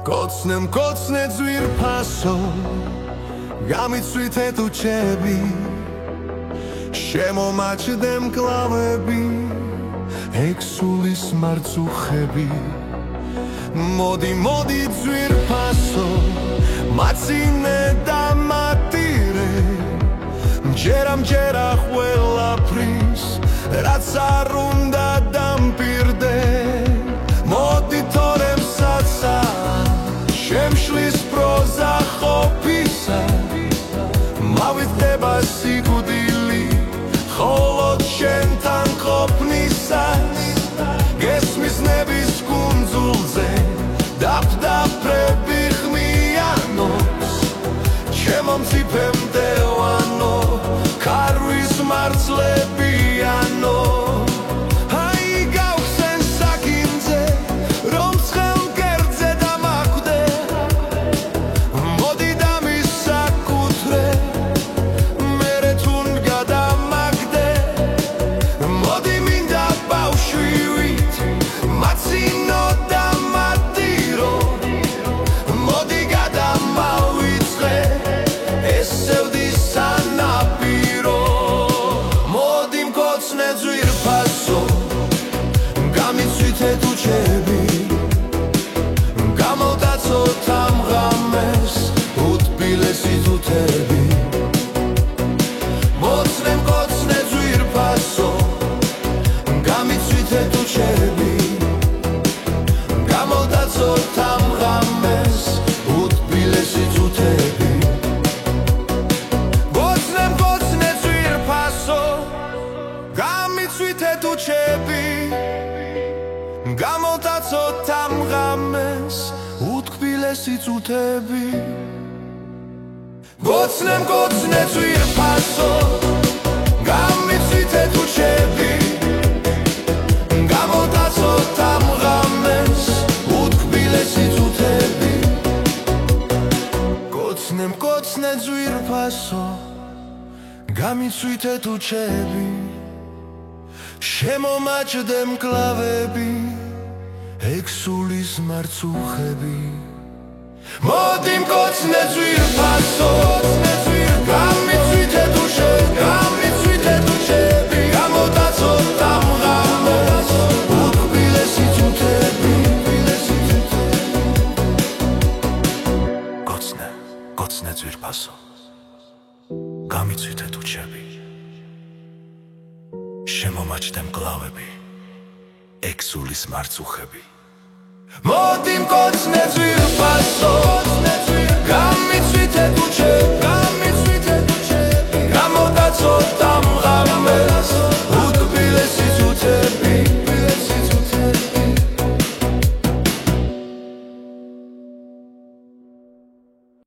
Kocne dzirpaso Gamitsvite tu cebi Shemomačdem klavebi Eksulis martsuxebi Modi dzirpaso Matsine da matire Mjera ყველაფრის რაც არ უნდა დამპირდე მოდი თორემსაცა შემშლის პროზა ყოფისა მავიდება სიკვდილი ხოლო შენთან ყოფნისას გესმის ნების კუნძულზე დაფდაფრები ხმიანობს ჩემო მწიფემდე ვანო კარვის მარცლებიანო Gamotacot tam ghames utkvilesi tsutები Gocnem dzirpaso Gamitsvite tu cebi Gamotacot tam ghames utkvilesi tsutები Gocnem dzirpaso Gamitsvite tu cebi Shemomačdem klavebi Eksulis martsuxebi Modi mkocne dzirpaso Gamitsvite tu cebi Gamotacot tam ghames utkvilesi tsutები Gocne dzirpaso Gamitsvite tu cebi Shemomačdem klavebi Eksulis martsuxebi Modi mkocne dzirpaso